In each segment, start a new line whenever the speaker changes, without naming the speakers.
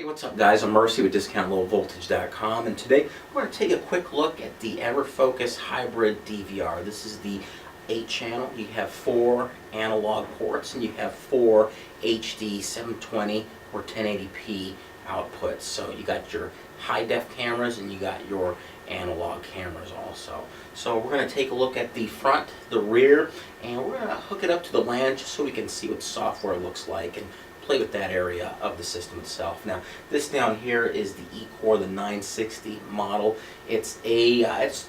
Hey, what's up guys? I'm Mercy with DiscountLowVoltage.com, and today we're going to take a quick look at the Everfocus Hybrid DVR. This is the 8-channel. You have 4 analog ports and you have 4 HD 720 or 1080p outputs. So you got your high-def cameras and you got your analog cameras also. So we're going to take a look at the front, the rear, and we're going to hook it up to the LAN just so we can see what the software looks like and play with that area of the system itself. Now, this down here is the eCore, the 960 model. It's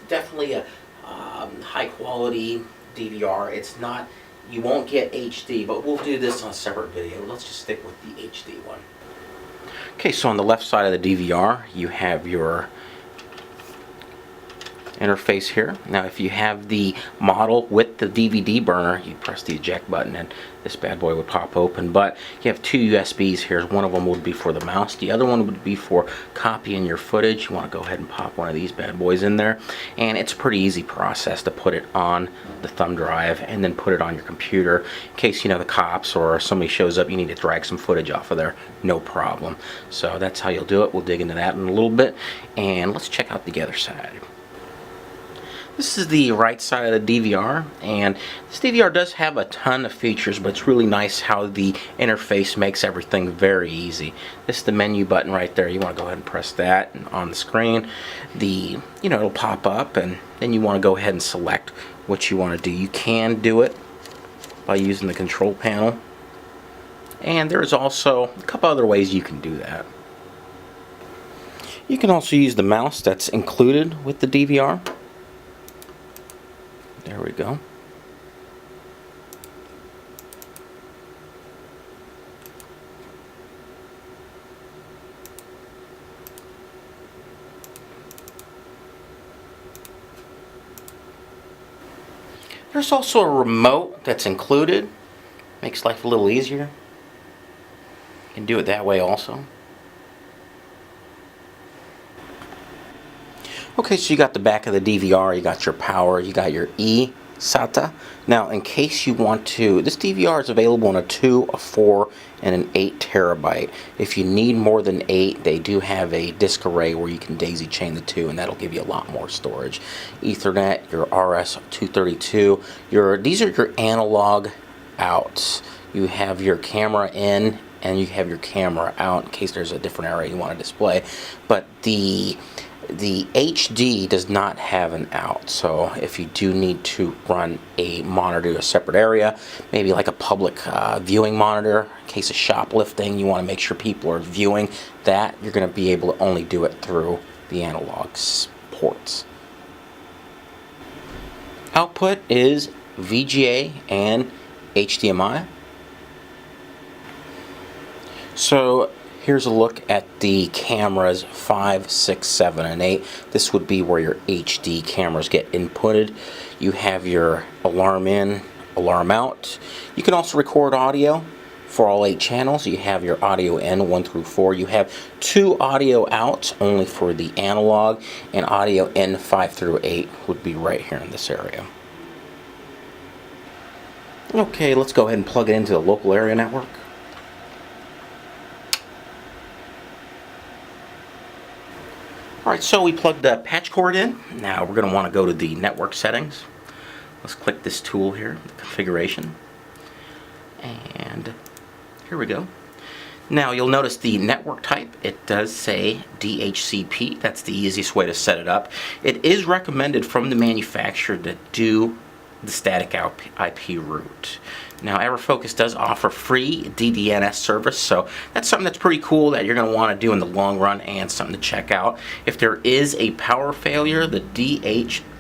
definitely a high quality DVR. It's not, you won't get HD, but we'll do this on a separate video. Let's just stick with the HD one. Okay, so on the left side of the DVR, you have your interface here. Now if you have the model with the DVD burner, you press the eject button and this bad boy would pop open, but you have 2 USBs here. One of them would be for the mouse, the other one would be for copying your footage. You want to go ahead and pop one of these bad boys in there, and it's a pretty easy process to put it on the thumb drive and then put it on your computer in case, you know, the cops or somebody shows up, you need to drag some footage off of there, no problem. So that's how you'll do it. We'll dig into that in a little bit, and let's check out the other side. This is the right side of the DVR, and this DVR does have a ton of features, but it's really nice how the interface makes everything very easy. This is the menu button right there. You want to go ahead and press that on the screen. It'll pop up, and then you want to go ahead and select what you want to do. You can do it by using the control panel, and there's also a couple other ways you can do that. You can also use the mouse that's included with the DVR. There we go. There's also a remote that's included. Makes life a little easier. You can do it that way also. Okay, so you got the back of the DVR, you got your power, you got your eSATA. Now, in case you want to, this DVR is available in a 2, a 4, and an 8 terabyte. If you need more than 8, they do have a disk array where you can daisy chain the 2, and that'll give you a lot more storage. Ethernet, your RS-232, these are your analog outs. You have your camera in, and you have your camera out in case there's a different area you want to display. But the HD does not have an out, so if you do need to run a monitor to a separate area, maybe like a public viewing monitor, in case of shoplifting, you want to make sure people are viewing that, you're going to be able to only do it through the analog ports. Output is VGA and HDMI. So here's a look at the cameras 5, 6, 7, and 8. This would be where your HD cameras get inputted. You have your alarm in, alarm out. You can also record audio for all 8 channels. You have your audio in 1 through 4. You have 2 audio outs only for the analog, and audio in 5 through 8 would be right here in this area. Okay, let's go ahead and plug it into the local area network. Alright, so we plugged the patch cord in. Now we're going to want to go to the network settings. Let's click this tool here, the configuration. And here we go. Now you'll notice the network type, it does say DHCP. That's the easiest way to set it up. It is recommended from the manufacturer to do the static IP route. Now Everfocus does offer free DDNS service, so that's something that's pretty cool that you're going to want to do in the long run and something to check out. If there is a power failure, the DHCP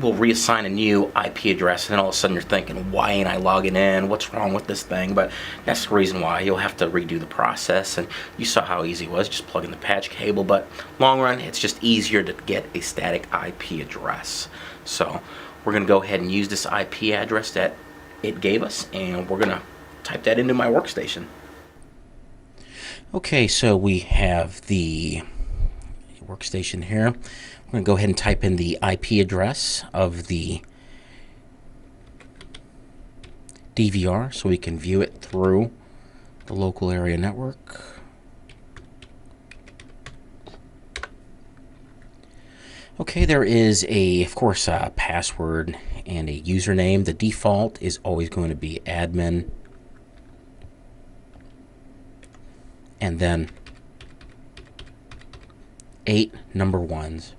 will reassign a new IP address, and then all of a sudden you're thinking, why ain't I logging in? What's wrong with this thing? But that's the reason why. You'll have to redo the process, and you saw how easy it was, just plug in the patch cable, but long run it's just easier to get a static IP address. So we're going to go ahead and use this IP address that it gave us, and we're going to type that into my workstation. Okay, so we have the workstation here. I'm going to go ahead and type in the IP address of the DVR so we can view it through the local area network. Okay, there is of course, a password and a username. The default is always going to be admin, and then 8 number ones.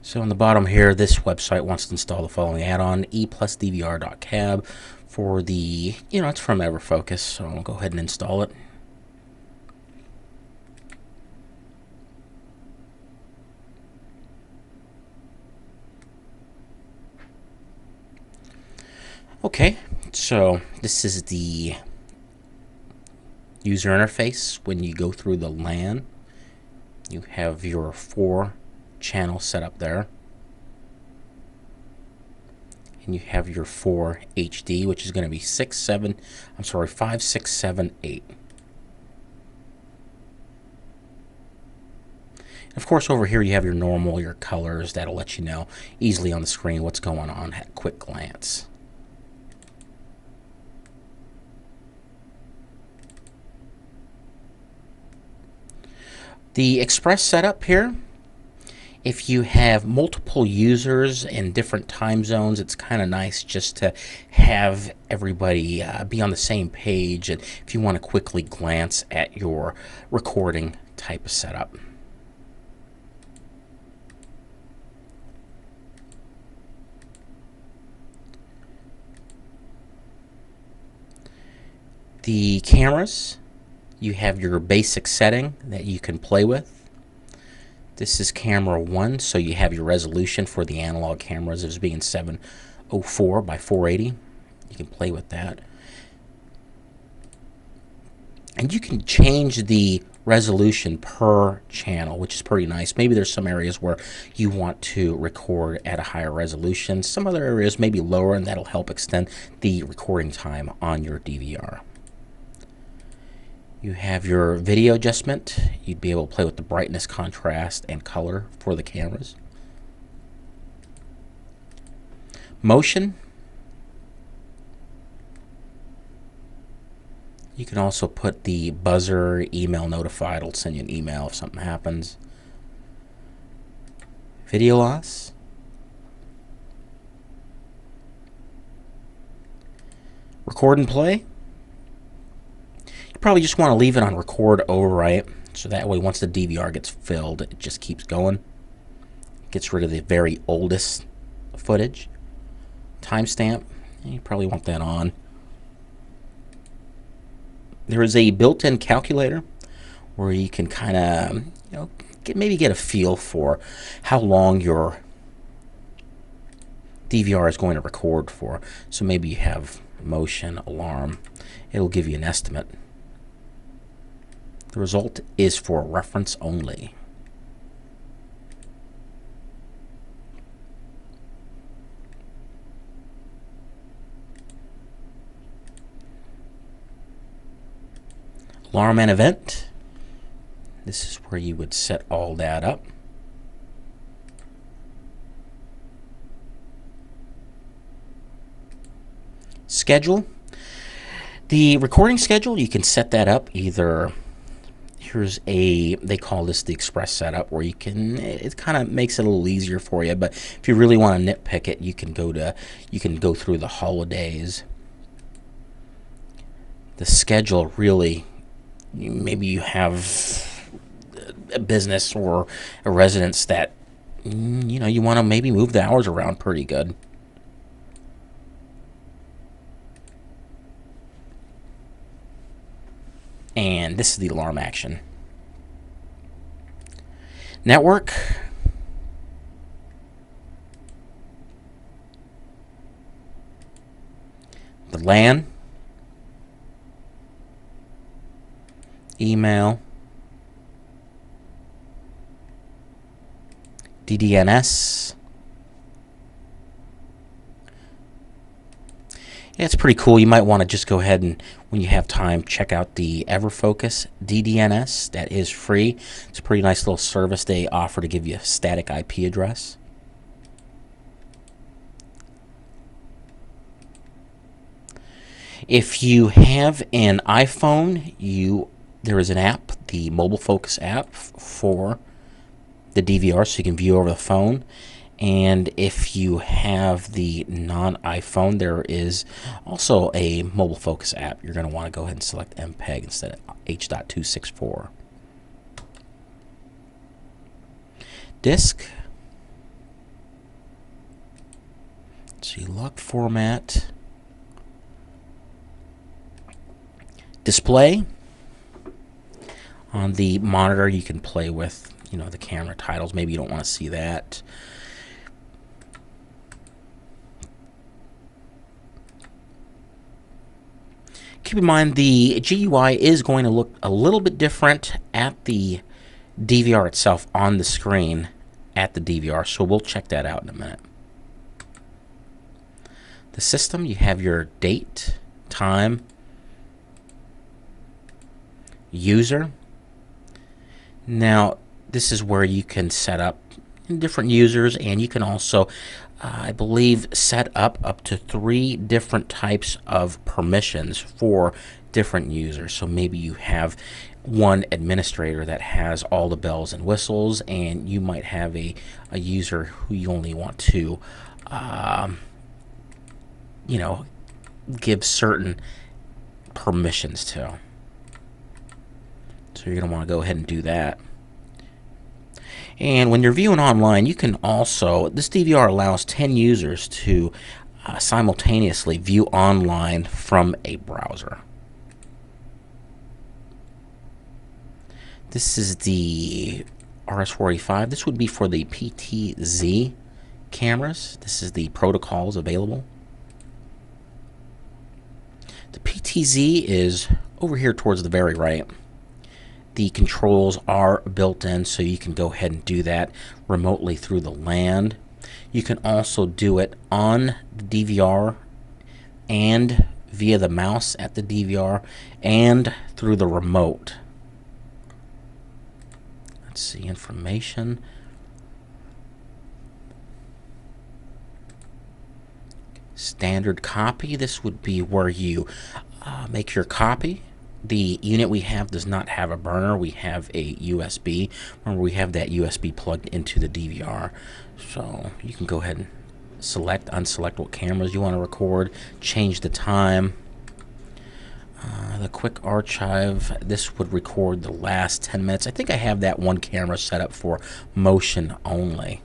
So on the bottom here, this website wants to install the following add-on, e+dvr.cab for the, it's from Everfocus, so I'll go ahead and install it. Okay, so this is the user interface. When you go through the LAN, you have your 4 channels set up there, and you have your 4 HD, which is going to be 5, 6, 7, 8. Of course, over here you have your colors that'll let you know easily on the screen what's going on at a quick glance. The Express setup here, if you have multiple users in different time zones, it's kind of nice just to have everybody be on the same page, and if you want to quickly glance at your recording type of setup. The cameras, you have your basic setting that you can play with. This is camera 1, so you have your resolution for the analog cameras as being 704 by 480. You can play with that. And you can change the resolution per channel, which is pretty nice. Maybe there's some areas where you want to record at a higher resolution. Some other areas may be lower, and that'll help extend the recording time on your DVR. You have your video adjustment. You'd be able to play with the brightness, contrast, and color for the cameras. Motion. You can also put the buzzer, email notify. It'll send you an email if something happens. Video loss. Record and play. Probably just want to leave it on record overwrite, so that way once the DVR gets filled, it just keeps going. Gets rid of the very oldest footage. Timestamp, you probably want that on. There is a built-in calculator where you can kind of maybe get a feel for how long your DVR is going to record for. So maybe you have motion, alarm, it'll give you an estimate. The result is for reference only. Alarm and event. This is where you would set all that up. Schedule. The recording schedule, you can set that up either. They call this the Express setup, where it kind of makes it a little easier for you, but if you really want to nitpick it, you can go through the holidays. The schedule, really, maybe you have a business or a residence that you want to maybe move the hours around pretty good. And this is the alarm action. Network. The LAN. Email. DDNS. Yeah, it's pretty cool. You might want to just go ahead and, when you have time, check out the Everfocus DDNS. That is free. It's a pretty nice little service they offer to give you a static IP address. If you have an iPhone, there is an app, the Mobile Focus app for the DVR, so you can view over the phone. And if you have the non-iPhone, there is also a Mobile Focus app. You're going to want to go ahead and select MPEG instead of H.264. Disk. Let's see, locked format. Display. On the monitor, you can play with, the camera titles. Maybe you don't want to see that. Keep in mind the GUI is going to look a little bit different at the DVR itself on the screen at the DVR, so we'll check that out in a minute. The system, you have your date, time, user. Now, this is where you can set up different users, and you can also, I believe, set up to 3 different types of permissions for different users. So maybe you have one administrator that has all the bells and whistles, and you might have a user who you only want to, give certain permissions to. So you're going to want to go ahead and do that. And when you're viewing online, you can also, this DVR allows 10 users to simultaneously view online from a browser. This is the RS-485. This would be for the PTZ cameras. This is the protocols available. The PTZ is over here towards the very right. The controls are built in, so you can go ahead and do that remotely through the LAN. You can also do it on the DVR and via the mouse at the DVR and through the remote. Let's see, information. Standard copy. This would be where you make your copy. The unit we have does not have a burner. We have a USB. Remember, we have that USB plugged into the DVR. So you can go ahead and select, unselect what cameras you want to record, change the time. The quick archive, this would record the last 10 minutes. I think I have that one camera set up for motion only.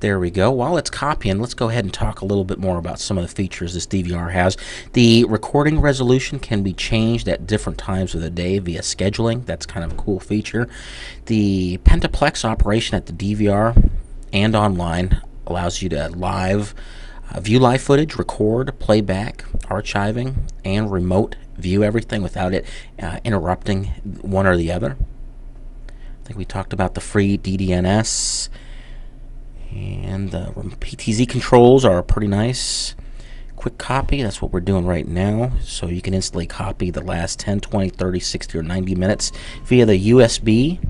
There we go. While it's copying, let's go ahead and talk a little bit more about some of the features this DVR has. The recording resolution can be changed at different times of the day via scheduling. That's kind of a cool feature. The pentaplex operation at the DVR and online allows you to view live footage, record, playback, archiving, and remote view everything without it interrupting one or the other. I think we talked about the free DDNS. And the PTZ controls are pretty nice. Quick copy, that's what we're doing right now. So you can instantly copy the last 10, 20, 30, 60, or 90 minutes via the USB.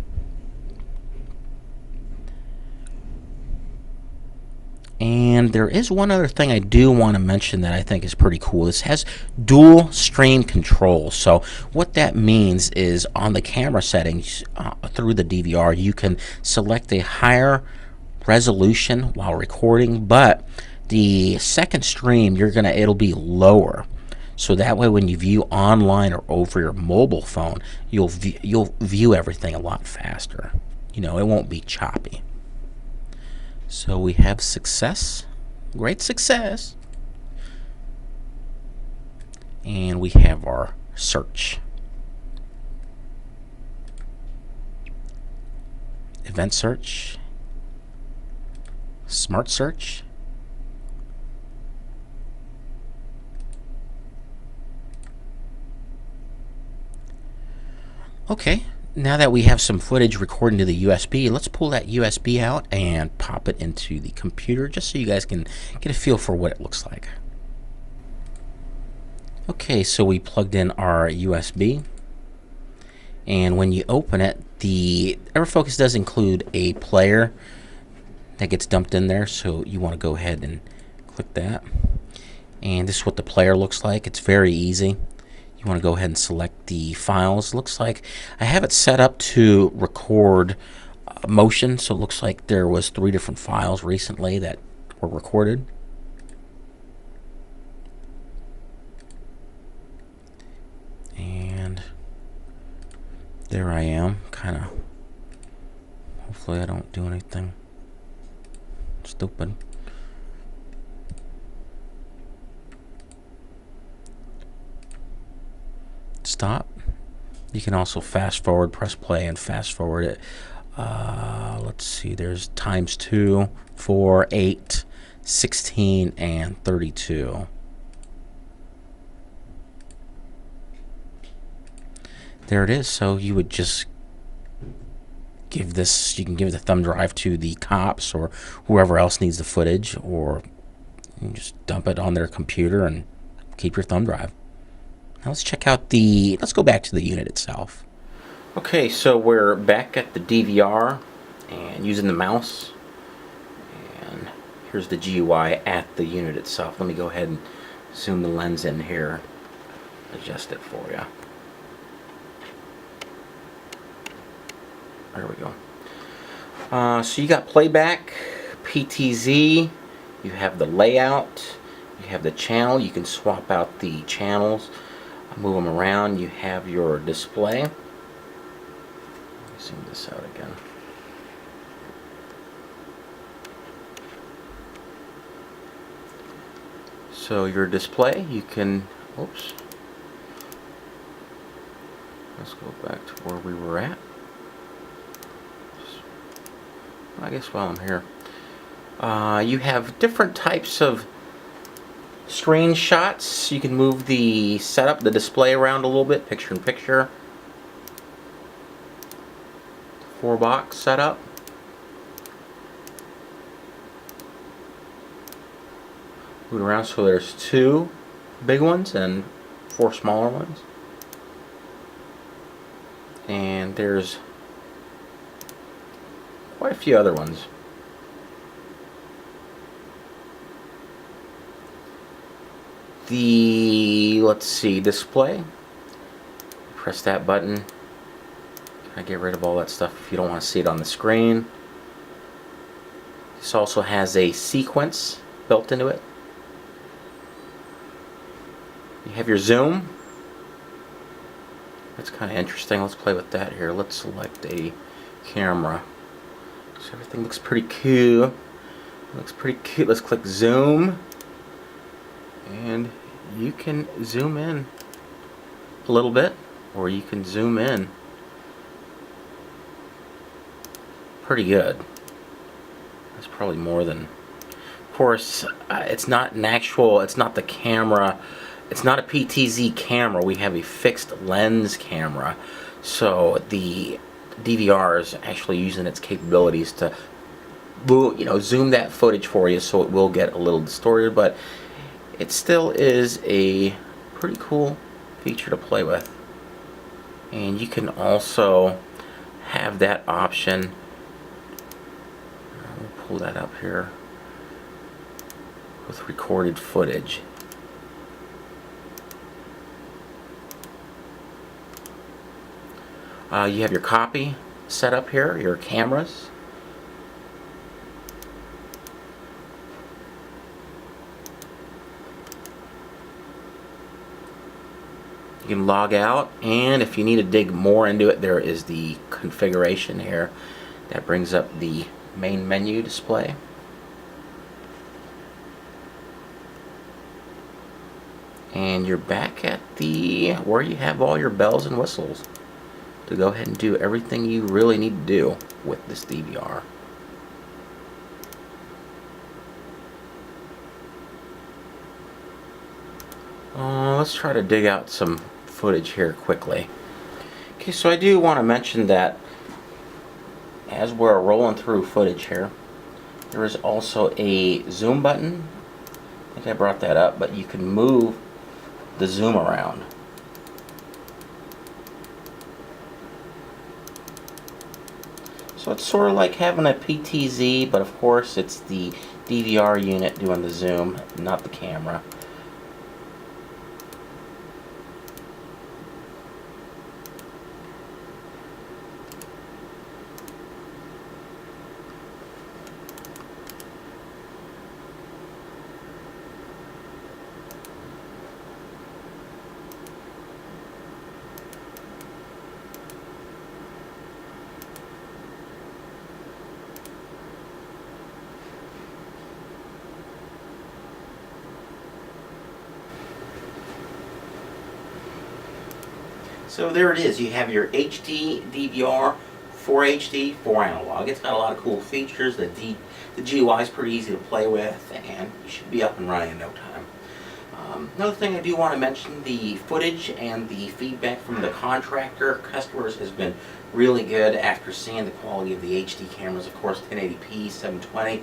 And there is one other thing I do want to mention that I think is pretty cool. This has dual stream control. So what that means is on the camera settings through the DVR, you can select a higher resolution while recording, but the second stream it'll be lower, so that way when you view online or over your mobile phone, you'll view everything a lot faster. It won't be choppy. So we have success, great success, and we have our search, event search, smart search, okay. Now that we have some footage recording to the USB, let's pull that USB out and pop it into the computer just so you guys can get a feel for what it looks like. Okay, so we plugged in our USB, and when you open it, the Everfocus does include a player that gets dumped in there, so you want to go ahead and click that. And this is what the player looks like. It's very easy. You want to go ahead and select the files. Looks like I have it set up to record motion, so it looks like there was 3 different files recently that were recorded. And there I am, kind of. Hopefully I don't do anything stupid. Stop. You can also fast forward, press play and fast forward it. Let's see, there's times 2, 4, 8, 16, and 32. There it is. So you would just give this, you can give the thumb drive to the cops or whoever else needs the footage, or you can just dump it on their computer and keep your thumb drive. Now let's check out let's go back to the unit itself. Okay, so we're back at the DVR and using the mouse. And here's the GUI at the unit itself. Let me go ahead and zoom the lens in here, adjust it for you. There we go. So you got playback, PTZ, you have the layout, you have the channel. You can swap out the channels, move them around. You have your display. Let me zoom this out again. So your display, you can, oops, let's go back to where we were at. I guess while I'm here, you have different types of screenshots. You can move the setup, the display around a little bit, picture in picture. 4-box setup. Move it around so there's 2 big ones and 4 smaller ones. And there's quite a few other ones. Let's see, display. Press that button. I get rid of all that stuff if you don't want to see it on the screen. This also has a sequence built into it. You have your zoom. That's kind of interesting. Let's play with that here. Let's select a camera. So everything looks pretty cool. Looks pretty cute. Let's click zoom. And you can zoom in a little bit, or you can zoom in pretty good. That's probably more than, of course, it's not an actual, it's not the camera, it's not a PTZ camera. We have a fixed lens camera. So the DVR is actually using its capabilities to, you know, zoom that footage for you, so it will get a little distorted, but it still is a pretty cool feature to play with. And you can also have that option. We'll pull that up here with recorded footage. You have your copy set up here, your cameras. You can log out, and if you need to dig more into it, there is the configuration here that brings up the main menu display. And you're back at where you have all your bells and whistles to go ahead and do everything you really need to do with this DVR. Let's try to dig out some footage here quickly. Okay, so I do want to mention that as we're rolling through footage here, there is also a zoom button. I think I brought that up, but you can move the zoom around. So it's sort of like having a PTZ, but of course it's the DVR unit doing the zoom, not the camera. So there it is. You have your HD DVR, 4 HD, 4 analog. It's got a lot of cool features. The GUI is pretty easy to play with, and you should be up and running in no time. Another thing I do want to mention, the footage and the feedback from the contractor customers has been really good after seeing the quality of the HD cameras. Of course, 1080p, 720.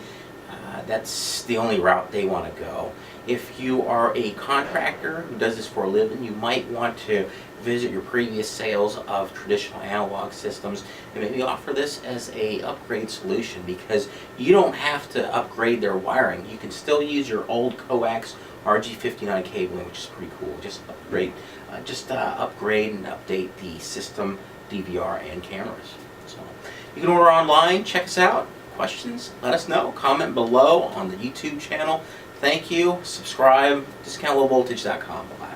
That's the only route they want to go. If you are a contractor who does this for a living, you might want to visit your previous sales of traditional analog systems and maybe offer this as a upgrade solution, because you don't have to upgrade their wiring. You can still use your old coax RG59 cabling, which is pretty cool. Just upgrade and update the system, DVR, and cameras. So you can order online. Check us out. Questions? Let us know. Comment below on the YouTube channel. Thank you. Subscribe. DiscountLowVoltage.com. Bye.